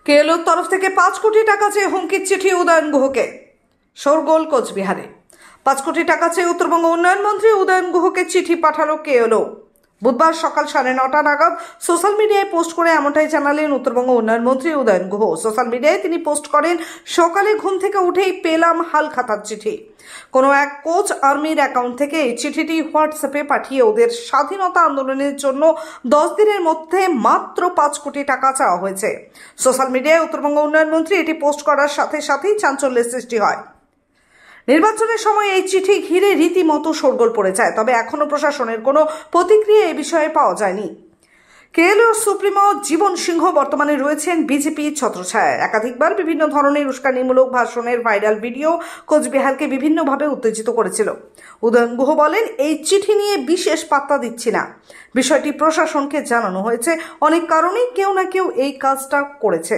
কেএলওর তরফ থেকে 5 কোটি টাকা চেয়ে হুমকির চিঠি উদয়ন গুহকে। শোরগোল কোচবিহারে। 5 কোটি টাকা চেয়ে উত্তরবঙ্গ উন্নয়ন মন্ত্রী উদয়ন গুহকে চিঠি পাঠালো কেএলও। বুধবার সকাল 9:30 নাগাদ সোশ্যাল মিডিয়ায় পোস্ট করে এমনটাই জানালেন উত্তরবঙ্গ উন্নয়ন মন্ত্রী উদয়ন গুহ। সোশ্যাল মিডিয়ায় তিনি পোস্ট করেন, সকালে ঘুম থেকে উঠেই পেলাম হালখাতার চিঠি। কোনো এক কোচ আর্মির অ্যাকাউন্ট থেকে এই চিঠিটি হোয়াটসঅ্যাপে পাঠিয়ে ওদের স্বাধীনতা আন্দোলনের জন্য 10 দিনের মধ্যে মাত্র 5 কোটি টাকা চাওয়া হয়েছে। সোশ্যাল মিডিয়ায় উত্তরবঙ্গ উন্নয়ন মন্ত্রী এটি পোস্ট করার সাথে সাথেই চাঞ্চল্যের সৃষ্টি হয়। নির্বাচনের সময় এই চিঠি ঘিরে রীতিমতো শোরগোল পড়ে যায়, তবে এখনো প্রশাসনের কোনো প্রতিক্রিয়া এই বিষয়ে পাওয়া যায়নি। কেএলওর সুপ্রিমো জীবন সিংহ বর্তমানে রয়েছেন বিজেপি ছত্রছায়ায়। একাধিকবার বিভিন্ন ধরনের উস্কানিমূলক ভাষণের ভাইরাল ভিডিও কোচবিহারকে বিভিন্নভাবে উত্তেজিত করেছিল। উদয়ন গুহ বলেন, এই চিঠি নিয়ে বিশেষ পাত্তা দিচ্ছি না, বিষয়টি প্রশাসনকে জানানো হয়েছে। অনেক কারণেই কেউ না কেউ এই কাজটা করেছে,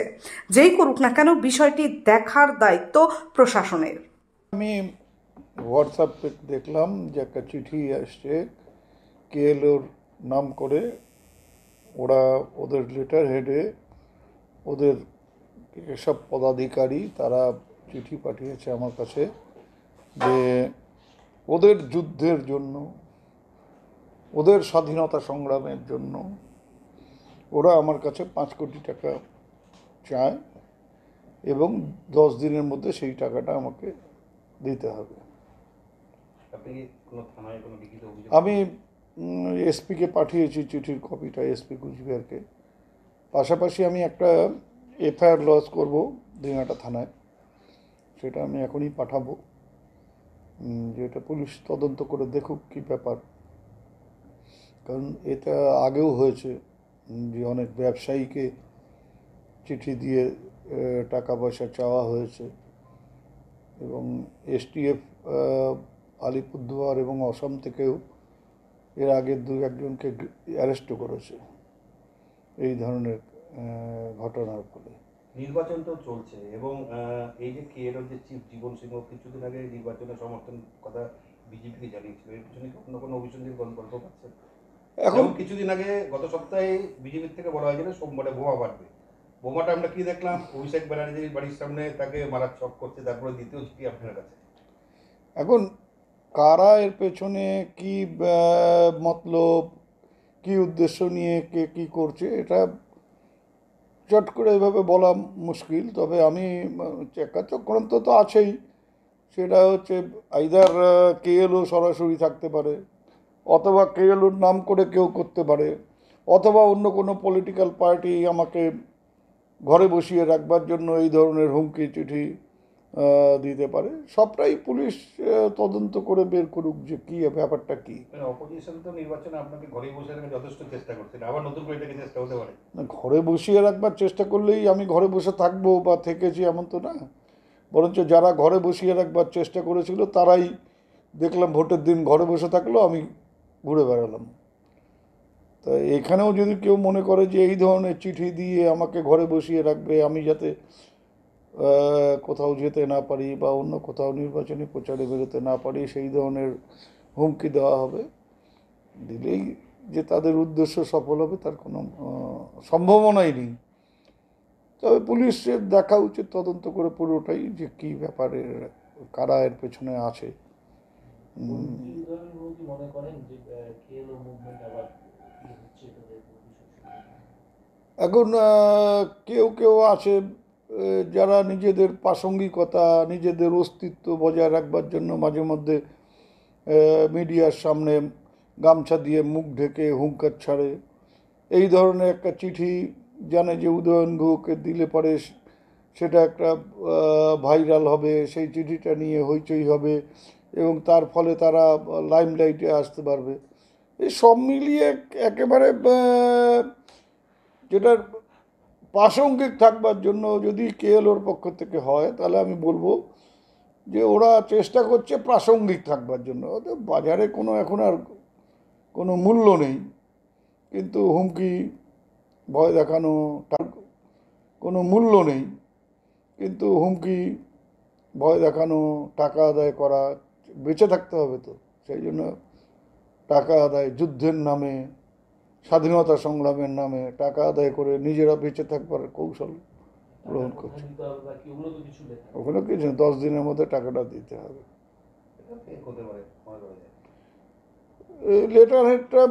যেই করুক না কেন বিষয়টি দেখার দায়িত্ব প্রশাসনের। আমি হোয়াটসঅ্যাপে দেখলাম যে একটা চিঠি আসছে কেএলওর নাম করে। ওরা ওদের লেটার হেডে ওদের এসব পদাধিকারী তারা চিঠি পাঠিয়েছে আমার কাছে যে ওদের যুদ্ধের জন্য, ওদের স্বাধীনতা সংগ্রামের জন্য ওরা আমার কাছে 5 কোটি টাকা চায় এবং 10 দিনের মধ্যে সেই টাকাটা আমাকে দিতে হবে। আমি এসপিকে পাঠিয়েছি চিঠির কপিটা, এসপি কুচবিহারকে। পাশাপাশি আমি একটা এফআইআর লজ করব দিনহাটা থানায়, সেটা আমি এখনই পাঠাবো, যেটা পুলিশ তদন্ত করে দেখুক কী ব্যাপার। কারণ এটা আগেও হয়েছে যে অনেক ব্যবসায়ীকে চিঠি দিয়ে টাকা পয়সা চাওয়া হয়েছে এবং এসটিএফ আলিপুরদুয়ার এবং অসম থেকেও এর আগে 2-1জনকে অ্যারেস্টও করেছে এই ধরনের ঘটনার ফলে। নির্বাচন তো চলছে এবং এই যে কেএলওর যে চিফ জীবন সিংহ কিছুদিন আগে নির্বাচনের সমর্থন কথা বিজেপিকে জানিয়েছিল, এর পিছনে অন্য কোনো অভিসন্ধির গল্প পাচ্ছে? এখন কিছুদিন আগে গত সপ্তাহে বিজেপির থেকে বলা হয়েছিল সোমবারে বোমা বাড়বে। বোমাটা আমরা কি দেখলাম? অভিষেক ব্যানার্জির বাড়ির সামনে তাকে মারার ছক করছে, তারপরে দ্বিতীয় চিঠি আপনার কাছে। এখন কারা এর পেছনে কি মতলব, কি উদ্দেশ্য নিয়ে কে কি করছে, এটা চট করে এভাবে বলা মুশকিল। তবে আমি একটা চক্রান্ত তো আছেই, সেটা হচ্ছে আইদার কেএলও সরাসরি থাকতে পারে, অথবা কেএলওর নাম করে কেউ করতে পারে, অথবা অন্য কোনো পলিটিক্যাল পার্টি আমাকে ঘরে বসিয়ে রাখবার জন্য এই ধরনের হুমকি চিঠি দিতে পারে। সবটাই পুলিশ তদন্ত করে বের করুক যে কি ব্যাপারটা কি। অপোজিশন তো নির্বাচনে আপনাকে ঘরে বসে রাখার যথেষ্ট চেষ্টা করছে, আবার নতুন করে এটাকে চেষ্টা হতে পারে। ঘরে বসিয়ে রাখবার চেষ্টা করলেই আমি ঘরে বসে থাকবো বা থেকেছি এমন তো না, বরঞ্চ যারা ঘরে বসিয়ে রাখবার চেষ্টা করেছিল তারাই দেখলাম ভোটের দিন ঘরে বসে থাকলো, আমি ঘুরে বেড়ালাম। তা এখানেও যদি কেউ মনে করে যে এই ধরনের চিঠি দিয়ে আমাকে ঘরে বসিয়ে রাখবে, আমি যাতে কোথাও যেতে না পারি বা অন্য কোথাও নির্বাচনী প্রচারে বেরোতে না পারি, সেই ধরনের হুমকি দেওয়া হবে, দিলেই যে তাদের উদ্দেশ্য সফল হবে তার কোনো সম্ভাবনাই নেই। তবে পুলিশের দেখা উচিত তদন্ত করে পুরোটাই যে কী ব্যাপারে, কারা এর পেছনে আছে। এখন কেউ কেউ আছে যারা নিজেদের প্রাসঙ্গিকতা, নিজেদের অস্তিত্ব বজায় রাখবার জন্য মাঝে মধ্যে মিডিয়ার সামনে গামছা দিয়ে মুখ ঢেকে হুঙ্কার ছাড়ে। এই ধরনের একটা চিঠি জানে যে উদয়ন গুহকে দিলে পরে সেটা একটা ভাইরাল হবে, সেই চিঠিটা নিয়ে হইচই হবে এবং তার ফলে তারা লাইমলাইটে আসতে পারবে। এই সব মিলিয়ে একেবারে যেটার প্রাসঙ্গিক থাকবার জন্য যদি কেএলওর পক্ষ থেকে হয়, তাহলে আমি বলবো যে ওরা চেষ্টা করছে প্রাসঙ্গিক থাকবার জন্য। ওদের বাজারে কোনো এখন আর কোনো মূল্য নেই, কিন্তু হুমকি, ভয় দেখানো, কোনো মূল্য নেই, কিন্তু হুমকি, ভয় দেখানো, টাকা আদায় করা, বেঁচে থাকতে হবে তো, সেই জন্য টাকা আদায়, যুদ্ধের নামে, স্বাধীনতা সংগ্রামের নামে টাকা আদায় করে নিজেরা বেঁচে থাকবার কৌশল গ্রহণ করছে। দিতে হবে বা কি ওগুলো তো কিছু লেখা নেই। ওখানে কিছু 10 দিনের মধ্যে টাকাটা দিতে হবে। এটা fake হতে পারে মনে করা যায়। লেটার হেডটা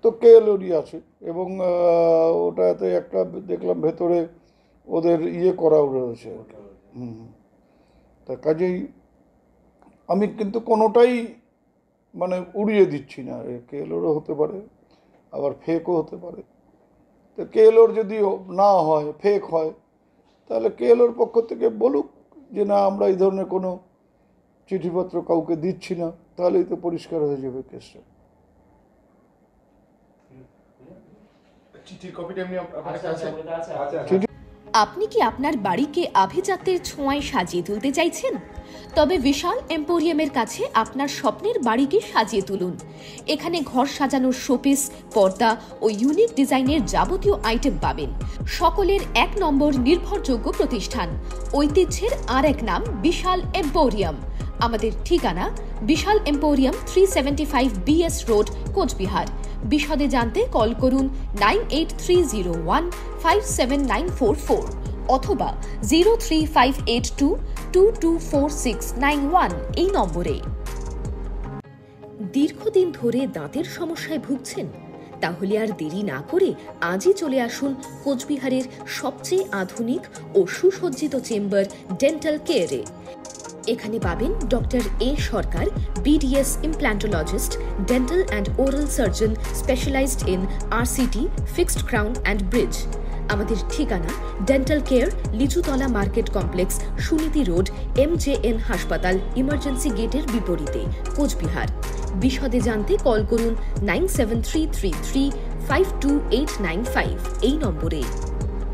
তো কেএলওরই আছে এবং ওটাতে একটা দেখলাম ভেতরে ওদের করাও রয়েছে আর কি। তা কাজেই আমি কিন্তু কোনোটাই মানে উড়িয়ে দিচ্ছি না, কেএলওরও হতে পারে আবার ফেকও হতে পারে। তো কেএলওর যদি না হয়, ফেক হয়, তাহলে কেএলওর পক্ষ থেকে বলুক যে না আমরা এই ধরনের কোনো চিঠিপত্র কাউকে দিচ্ছি না, তাহলেই তো পরিষ্কার হয়ে যাবে কেসটা। চিঠির কপিটা এমনি আপনার কাছে আছে? আচ্ছা আপনি কি আপনার বাড়িকে আভিজাত্যের ছোঁয়ায় সাজিয়ে তুলতে চাইছেন? তবে বিশাল এম্পোরিয়ামের কাছে আপনার স্বপ্নের বাড়িকে সাজিয়ে তুলুন। এখানে ঘর সাজানোর শোপিস, পর্দা ও ইউনিক ডিজাইনের যাবতীয় আইটেম পাবেন। সকলের 1 নম্বর নির্ভরযোগ্য প্রতিষ্ঠান, ঐতিহ্যের আর এক নাম বিশাল এম্পোরিয়াম। আমাদের ঠিকানা বিশাল এম্পোরিয়াম 375 BS রোড, কোচবিহার। বিশদে জানতে কল করুন 9830157944 অথবা 03582224691 এই নম্বরে। দীর্ঘদিন ধরে দাঁতের সমস্যায় ভুগছেন? তাহলে আর দেরি না করে আজই চলে আসুন কোচবিহারের সবচেয়ে আধুনিক ও সুসজ্জিত চেম্বার ডেন্টাল কেয়ারে। এখানে পাবেন doctor A Sarkar, BDS implantologist, dental and oral surgeon specialized in RCT, fixed crown and bridge। আমাদের ঠিকানা dental care, Lichutala market complex, Suniti road, MJN হাসপাতাল, ইমার্জেন্সি গেটের বিপরীতে, কোচবিহার। বিশদে জানতে কল করুন 9733352895 এই নম্বরে।